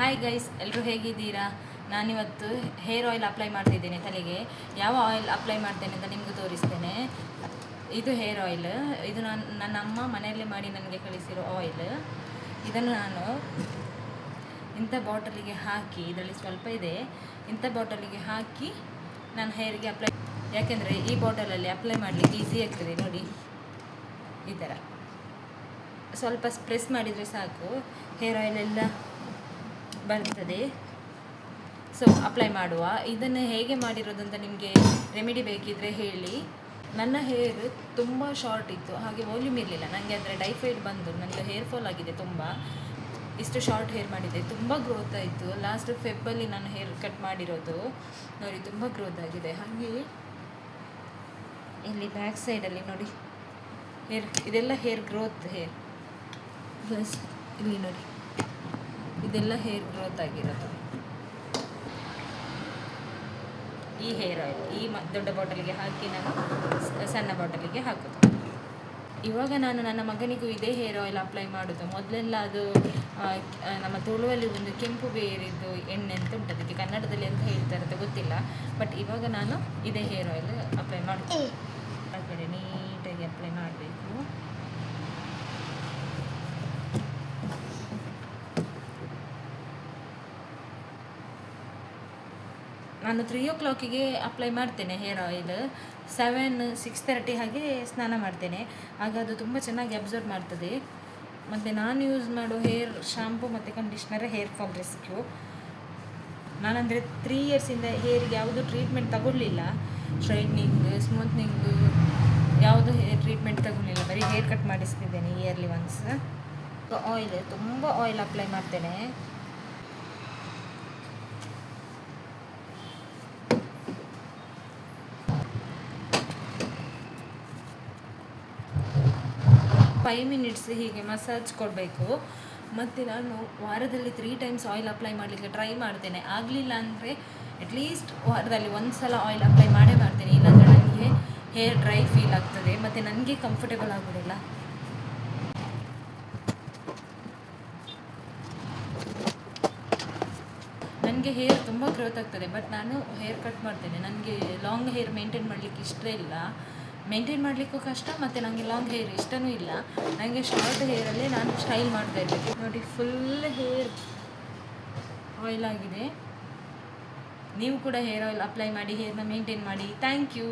Hi guys, ಎಲ್ಲರೂ ಹೇಗಿದ್ದೀರಾ? ನಾನಿವತ್ತು ಹೇರ್ ಆಯಿಲ್ ಅಪ್ಲೈ ಮಾಡ್ತಿದ್ದೇನೆ ತಲೆಗೆ. ಯಾವ ಆಯಿಲ್ ಅಪ್ಲೈ ಮಾಡ್ತೇನೆ ಅಂತ ನಿಮಗೂ ತೋರಿಸ್ತೇನೆ. ಇದು ಹೇರ್ ಆಯಿಲ್. ಇದು ನನ್ನ ಅಮ್ಮ ಮನೆಯಲ್ಲೇ ಮಾಡಿ ನನಗೆ ಕಳಿಸಿರೋ ಆಯಿಲ್. ಇದನ್ನು ನಾನು ಇಂಥ ಬಾಟಲಿಗೆ ಹಾಕಿ, ಇದರಲ್ಲಿ ಸ್ವಲ್ಪ ಇದೆ, ಇಂಥ ಬಾಟಲಿಗೆ ಹಾಕಿ ನಾನು ಹೇರಿಗೆ ಅಪ್ಲೈ, ಯಾಕೆಂದರೆ ಈ ಬಾಟಲಲ್ಲಿ ಅಪ್ಲೈ ಮಾಡಲಿಕ್ಕೆ ಈಸಿ ಆಗ್ತದೆ. ನೋಡಿ, ಈ ಥರ ಸ್ವಲ್ಪ ಪ್ರೆಸ್ ಮಾಡಿದರೆ ಸಾಕು, ಹೇರ್ ಆಯಿಲ್ ಎಲ್ಲ ಬರ್ತದೆ. ಸೊ ಅಪ್ಲೈ ಮಾಡುವ. ಇದನ್ನು ಹೇಗೆ ಮಾಡಿರೋದು ಅಂತ ನಿಮಗೆ ರೆಮಿಡಿ ಬೇಕಿದ್ದರೆ ಹೇಳಿ. ನನ್ನ ಹೇರ್ ತುಂಬ ಶಾರ್ಟ್ ಇತ್ತು, ಹಾಗೆ ವಾಲ್ಯೂಮ್ ಇರಲಿಲ್ಲ ನನಗೆ. ಅಂದರೆ ಡೈಫೈಡ್ ಬಂದು ನನಗೆ ಹೇರ್ ಫಾಲ್ ಆಗಿದೆ ತುಂಬ. ಇಷ್ಟು ಶಾರ್ಟ್ ಹೇರ್ ಮಾಡಿದ್ದೆ, ತುಂಬ ಗ್ರೋತ್ ಆಯಿತು. ಲಾಸ್ಟ್ ಫೆಬ್ಬಲ್ಲಿ ನಾನು ಹೇರ್ ಕಟ್ ಮಾಡಿರೋದು ನೋಡಿ, ತುಂಬ ಗ್ರೋತ್ ಆಗಿದೆ. ಹಾಗೆ ಇಲ್ಲಿ ಬ್ಯಾಕ್ ಸೈಡಲ್ಲಿ ನೋಡಿ ಹೇರ್, ಇದೆಲ್ಲ ಹೇರ್ ಗ್ರೋತ್ ಹೇರ್. ಪ್ಲಸ್ ಇಲ್ಲಿ ನೋಡಿ, ಇದೆಲ್ಲ ಹೇರ್ ಗ್ರೋತ್ ಆಗಿರೋದು. ಈ ಹೇರ್ ಆಯಿಲ್ ಈ ದೊಡ್ಡ ಬಾಟಲಿಗೆ ಹಾಕಿ ನಾನು ಸಣ್ಣ ಬಾಟಲಿಗೆ ಹಾಕೋದು. ಇವಾಗ ನಾನು ನನ್ನ ಮಗನಿಗೂ ಇದೇ ಹೇರ್ ಆಯಿಲ್ ಅಪ್ಲೈ ಮಾಡೋದು. ಮೊದಲೆಲ್ಲ ಅದು ನಮ್ಮ ತುಳುವಲ್ಲಿ ಒಂದು ಕೆಂಪು ಬೇರಿದ್ದು ಎಣ್ಣೆ ಅಂತ ಉಂಟು, ಅದಕ್ಕೆ ಕನ್ನಡದಲ್ಲಿ ಅಂತ ಹೇಳ್ತಾರೆ ಅಂತ ಗೊತ್ತಿಲ್ಲ. ಬಟ್ ಇವಾಗ ನಾನು ಇದೇ ಹೇರ್ ಆಯಿಲ್ ಅಪ್ಲೈ ಮಾಡೋದು. ಆ ಕಡೆ ನೀಟಾಗಿ ಅಪ್ಲೈ ಮಾಡಬೇಕು. ನಾನು 3 o'clock ಅಪ್ಲೈ ಮಾಡ್ತೇನೆ ಹೇರ್ ಆಯಿಲ್. 6:30 ಹಾಗೆ ಸ್ನಾನ ಮಾಡ್ತೇನೆ. ಆಗ ಅದು ತುಂಬ ಚೆನ್ನಾಗಿ ಅಬ್ಸರ್ವ್ ಮಾಡ್ತದೆ. ಮತ್ತು ನಾನು ಯೂಸ್ ಮಾಡೋ ಹೇರ್ ಶಾಂಪು ಮತ್ತು ಕಂಡೀಷ್ನರ್ ಹೇರ್ ಫಾಲ್ ರೆಸ್ಕ್ಯೂ. ನಾನಂದರೆ 3 ಇಯರ್ಸಿಂದ ಹೇರಿಗೆ ಯಾವುದೂ ಟ್ರೀಟ್ಮೆಂಟ್ ತಗೊಳ್ಳಿಲ್ಲ. ಸ್ಟ್ರೈಟ್ನಿಂಗ್, ಸ್ಮೂತ್ನಿಂಗು ಯಾವುದೂ ಹೇರ್ ಟ್ರೀಟ್ಮೆಂಟ್ ತಗೊಳ್ಳಿಲ್ಲ. ಬರೀ ಹೇರ್ ಕಟ್ ಮಾಡಿಸ್ತಿದ್ದೇನೆ ಇಯರ್ಲಿ ಒನ್ಸ್. ಆಯಿಲ್ ತುಂಬ ಆಯಿಲ್ ಅಪ್ಲೈ ಮಾಡ್ತೇನೆ. ಫೈವ್ ಮಿನಿಟ್ಸ್ ಹೀಗೆ ಮಸಾಜ್ ಕೊಡಬೇಕು. ಮತ್ತು ನಾನು ವಾರದಲ್ಲಿ 3 times ಆಯಿಲ್ ಅಪ್ಲೈ ಮಾಡಲಿಕ್ಕೆ ಟ್ರೈ ಮಾಡ್ತೇನೆ. ಆಗಲಿಲ್ಲ ಅಂದರೆ ಅಟ್ಲೀಸ್ಟ್ ವಾರದಲ್ಲಿ ಒಂದು ಸಲ ಆಯಿಲ್ ಅಪ್ಲೈ ಮಾಡೇ ಮಾಡ್ತೇನೆ. ಇಲ್ಲಾಂದರೆ ನನಗೆ ಹೇರ್ ಡ್ರೈ ಫೀಲ್ ಆಗ್ತದೆ ಮತ್ತು ನನಗೆ ಕಂಫರ್ಟೇಬಲ್ ಆಗೋದಿಲ್ಲ. ನನಗೆ ಹೇರ್ ತುಂಬ ಗ್ರೋತ್ ಆಗ್ತದೆ, ಬಟ್ ನಾನು ಹೇರ್ ಕಟ್ ಮಾಡ್ತೇನೆ. ನನಗೆ ಲಾಂಗ್ ಹೇರ್ ಮೇಂಟೈನ್ ಮಾಡಲಿಕ್ಕೆ ಇಷ್ಟ ಇಲ್ಲ. ಮೇಂಟೈನ್ ಮಾಡಲಿಕ್ಕೂ ಕಷ್ಟ, ಮತ್ತು ನನಗೆ ಲಾಂಗ್ ಹೇರ್ ಇಷ್ಟವೂ ಇಲ್ಲ. ನನಗೆ ಶಾರ್ಟ್ ಹೇರಲ್ಲೇ ನಾನು ಸ್ಟೈಲ್ ಮಾಡ್ತಾ ಇದ್ದೇನೆ. ನೋಡಿ, ಫುಲ್ ಹೇರ್ ಆಯಿಲ್ ಆಗಿದೆ. ನೀವು ಕೂಡ ಹೇರ್ ಆಯಿಲ್ ಅಪ್ಲೈ ಮಾಡಿ ಹೇರ್ನ ಮೇಂಟೈನ್ ಮಾಡಿ. Thank you.